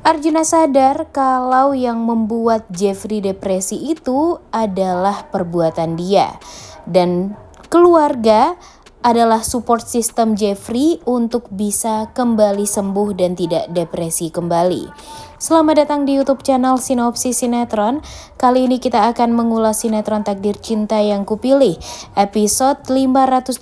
Arjuna sadar kalau yang membuat Jeffrey depresi itu adalah perbuatan dia, dan keluarga adalah support system Jeffrey untuk bisa kembali sembuh dan tidak depresi kembali. Selamat datang di YouTube channel Sinopsis Sinetron. Kali ini kita akan mengulas sinetron Takdir Cinta Yang Kupilih episode 535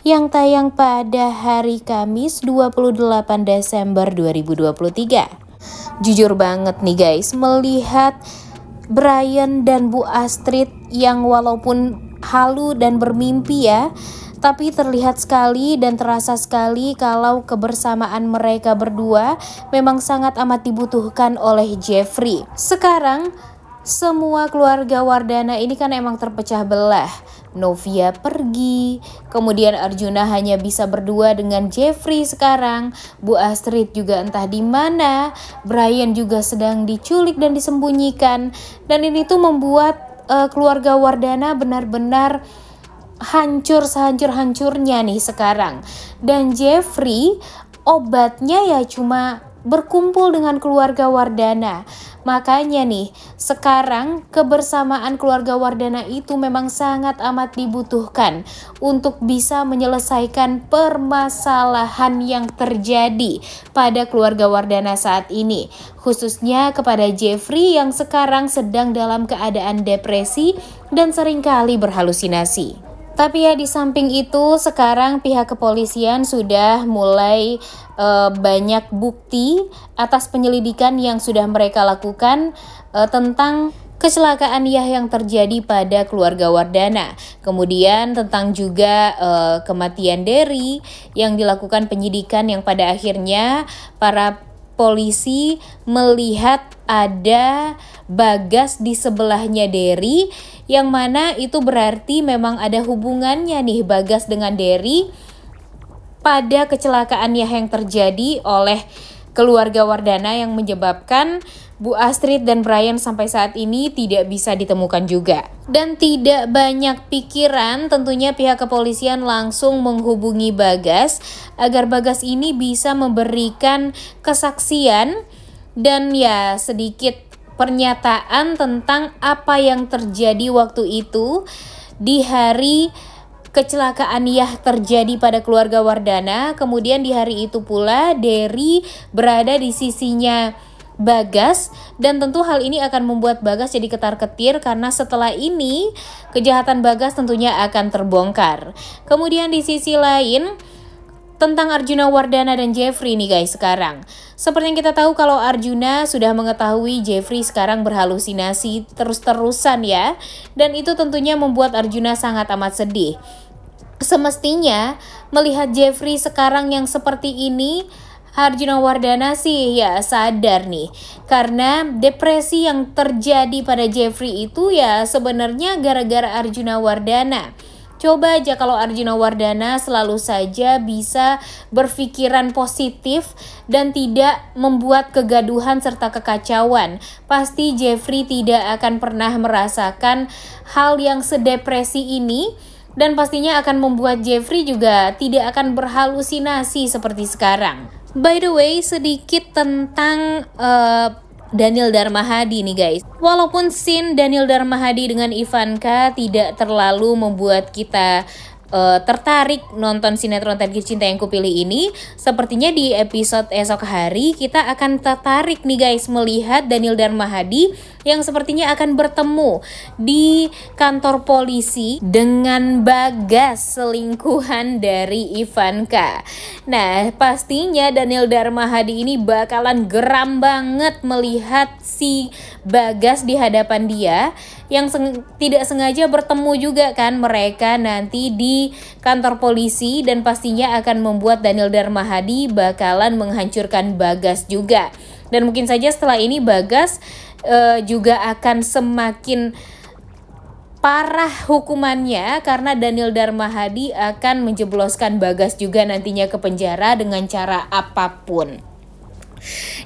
yang tayang pada hari Kamis 28 Desember 2023. Jujur banget nih guys, melihat Brian dan Bu Astrid yang walaupun halu dan bermimpi ya, tapi terlihat sekali dan terasa sekali kalau kebersamaan mereka berdua memang sangat amat dibutuhkan oleh Jeffrey. Sekarang semua keluarga Wardana ini kan emang terpecah belah. Novia pergi, kemudian Arjuna hanya bisa berdua dengan Jeffrey sekarang. Bu Astrid juga entah di mana, Brian juga sedang diculik dan disembunyikan. Dan ini tuh membuat keluarga Wardana benar-benar hancur sehancur-hancurnya nih sekarang. Dan Jeffrey obatnya ya cuma berkumpul dengan keluarga Wardana. Makanya nih sekarang kebersamaan keluarga Wardana itu memang sangat amat dibutuhkan untuk bisa menyelesaikan permasalahan yang terjadi pada keluarga Wardana saat ini, khususnya kepada Jeffrey yang sekarang sedang dalam keadaan depresi dan seringkali berhalusinasi. Tapi ya di samping itu sekarang pihak kepolisian sudah mulai banyak bukti atas penyelidikan yang sudah mereka lakukan tentang kecelakaan yang terjadi pada keluarga Wardana. Kemudian tentang juga kematian Dery yang dilakukan penyidikan yang pada akhirnya para polisi melihat ada Bagas di sebelahnya Dery, yang mana itu berarti memang ada hubungannya nih Bagas dengan Dery pada kecelakaan yang terjadi oleh keluarga Wardana yang menyebabkan Bu Astrid dan Brian sampai saat ini tidak bisa ditemukan juga. Dan tidak banyak pikiran, tentunya pihak kepolisian langsung menghubungi Bagas agar Bagas ini bisa memberikan kesaksian dan ya sedikit pernyataan tentang apa yang terjadi waktu itu di hari kecelakaan yang terjadi pada keluarga Wardana. Kemudian di hari itu pula Dery berada di sisinya Bagas, dan tentu hal ini akan membuat Bagas jadi ketar-ketir karena setelah ini kejahatan Bagas tentunya akan terbongkar. Kemudian di sisi lain tentang Arjuna Wardana dan Jeffrey nih guys sekarang. Seperti yang kita tahu kalau Arjuna sudah mengetahui Jeffrey sekarang berhalusinasi terus-terusan ya. Dan itu tentunya membuat Arjuna sangat amat sedih. Semestinya melihat Jeffrey sekarang yang seperti ini, Arjuna Wardana sih ya sadar nih. Karena depresi yang terjadi pada Jeffrey itu ya sebenarnya gara-gara Arjuna Wardana. Coba aja kalau Arjuna Wardana selalu saja bisa berpikiran positif dan tidak membuat kegaduhan serta kekacauan. Pasti Jeffrey tidak akan pernah merasakan hal yang sedepresi ini. Dan pastinya akan membuat Jeffrey juga tidak akan berhalusinasi seperti sekarang. By the way, sedikit tentang Daniel Darmahadi nih guys. Walaupun scene Daniel Darmahadi dengan Ivanka tidak terlalu membuat kita tertarik nonton sinetron Takdir Cinta Yang Kupilih ini, sepertinya di episode esok hari kita akan tertarik nih guys melihat Daniel Darmahadi yang sepertinya akan bertemu di kantor polisi dengan Bagas selingkuhan dari Ivanka. Nah pastinya Daniel Darmahadi ini bakalan geram banget melihat si Bagas di hadapan dia yang tidak sengaja bertemu juga kan mereka nanti di kantor polisi, dan pastinya akan membuat Daniel Darmahadi bakalan menghancurkan Bagas juga. Dan mungkin saja setelah ini Bagas juga akan semakin parah hukumannya karena Daniel Darmahadi akan menjebloskan Bagas juga nantinya ke penjara dengan cara apapun.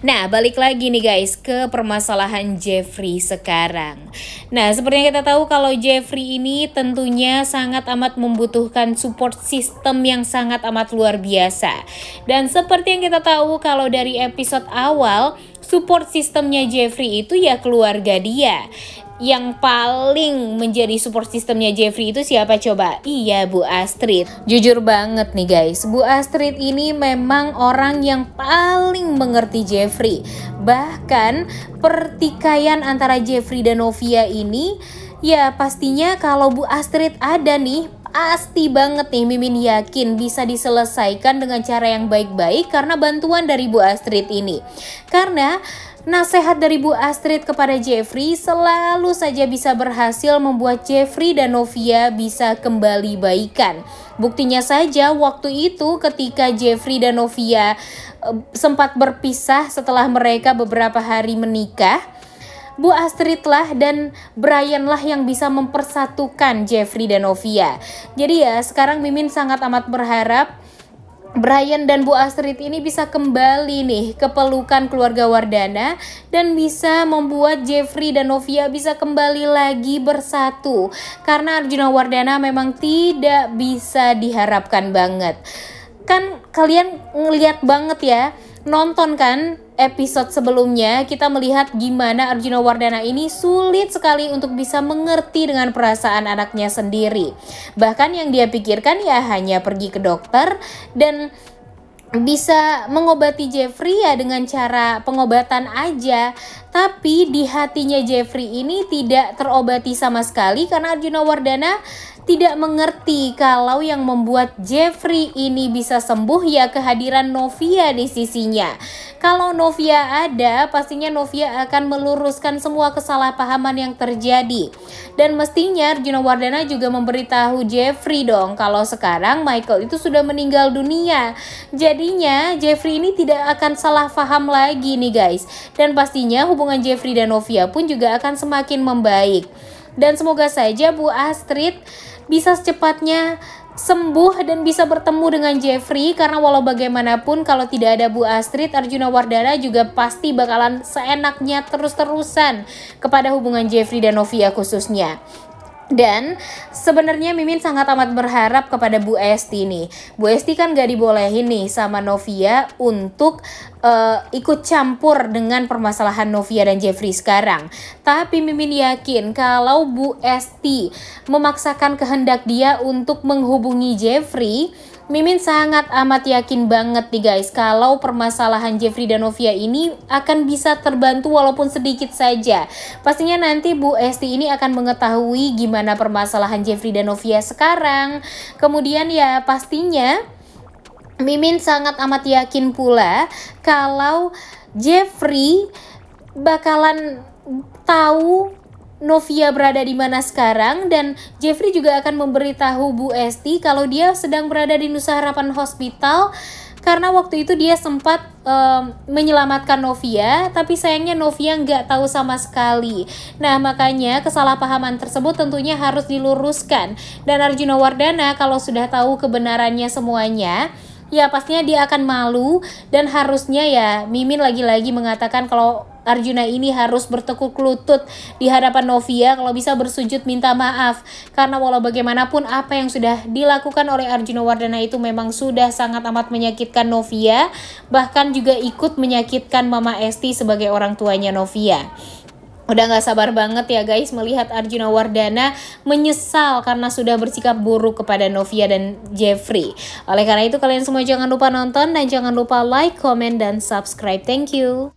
Nah, balik lagi nih guys ke permasalahan Jeffrey sekarang. Nah, seperti yang kita tahu kalau Jeffrey ini tentunya sangat amat membutuhkan support system yang sangat amat luar biasa. Dan seperti yang kita tahu kalau dari episode awal, support sistemnya Jeffrey itu ya keluarga dia. Yang paling menjadi support sistemnya Jeffrey itu siapa coba? Iya, Bu Astrid. Jujur banget nih guys, Bu Astrid ini memang orang yang paling mengerti Jeffrey. Bahkan pertikaian antara Jeffrey dan Novia ini, ya pastinya kalau Bu Astrid ada nih, pasti banget nih Mimin yakin bisa diselesaikan dengan cara yang baik-baik karena bantuan dari Bu Astrid ini. Karena nasihat dari Bu Astrid kepada Jeffrey selalu saja bisa berhasil membuat Jeffrey dan Novia bisa kembali baikan. Buktinya saja waktu itu ketika Jeffrey dan Novia sempat berpisah setelah mereka beberapa hari menikah, Bu Astrid lah dan Brian lah yang bisa mempersatukan Jeffrey dan Novia. Jadi ya sekarang Mimin sangat amat berharap Brian dan Bu Astrid ini bisa kembali nih ke pelukan keluarga Wardana dan bisa membuat Jeffrey dan Novia bisa kembali lagi bersatu. Karena Arjuna Wardana memang tidak bisa diharapkan banget. Kan kalian ngeliat banget ya, nonton kan episode sebelumnya, kita melihat gimana Arjuna Wardana ini sulit sekali untuk bisa mengerti dengan perasaan anaknya sendiri. Bahkan yang dia pikirkan ya hanya pergi ke dokter dan bisa mengobati Jeffrey ya dengan cara pengobatan aja. Tapi di hatinya Jeffrey ini tidak terobati sama sekali karena Arjuna Wardana tidak mengerti kalau yang membuat Jeffrey ini bisa sembuh ya kehadiran Novia di sisinya. Kalau Novia ada, pastinya Novia akan meluruskan semua kesalahpahaman yang terjadi. Dan mestinya Arjuna Wardana juga memberitahu Jeffrey dong kalau sekarang Michael itu sudah meninggal dunia. Jadinya Jeffrey ini tidak akan salah paham lagi nih guys. Dan pastinya hubungan Jeffrey dan Novia pun juga akan semakin membaik. Dan semoga saja Bu Astrid bisa secepatnya sembuh dan bisa bertemu dengan Jeffrey. Karena walau bagaimanapun kalau tidak ada Bu Astrid, Arjuna Wardana juga pasti bakalan seenaknya terus-terusan kepada hubungan Jeffrey dan Novia khususnya. Dan sebenarnya Mimin sangat amat berharap kepada Bu Esti nih. Bu Esti kan gak dibolehin nih sama Novia untuk ikut campur dengan permasalahan Novia dan Jeffrey sekarang. Tapi Mimin yakin kalau Bu Esti memaksakan kehendak dia untuk menghubungi Jeffrey, Mimin sangat amat yakin banget nih guys kalau permasalahan Jeffrey dan Novia ini akan bisa terbantu walaupun sedikit saja. Pastinya nanti Bu Esti ini akan mengetahui gimana permasalahan Jeffrey dan Novia sekarang. Kemudian ya pastinya Mimin sangat amat yakin pula kalau Jeffrey bakalan tahu Novia berada di mana sekarang, dan Jeffrey juga akan memberitahu Bu Esti kalau dia sedang berada di Nusa Harapan Hospital karena waktu itu dia sempat menyelamatkan Novia, tapi sayangnya Novia nggak tahu sama sekali. Nah makanya kesalahpahaman tersebut tentunya harus diluruskan, dan Arjuna Wardana kalau sudah tahu kebenarannya semuanya, ya pastinya dia akan malu. Dan harusnya ya Mimin lagi-lagi mengatakan kalau Arjuna ini harus bertekuk lutut di hadapan Novia, kalau bisa bersujud minta maaf. Karena walau bagaimanapun apa yang sudah dilakukan oleh Arjuna Wardana itu memang sudah sangat amat menyakitkan Novia. Bahkan juga ikut menyakitkan Mama Esti sebagai orang tuanya Novia. Udah gak sabar banget ya guys melihat Arjuna Wardana menyesal karena sudah bersikap buruk kepada Novia dan Jeffrey. Oleh karena itu kalian semua jangan lupa nonton dan jangan lupa like, comment, dan subscribe. Thank you.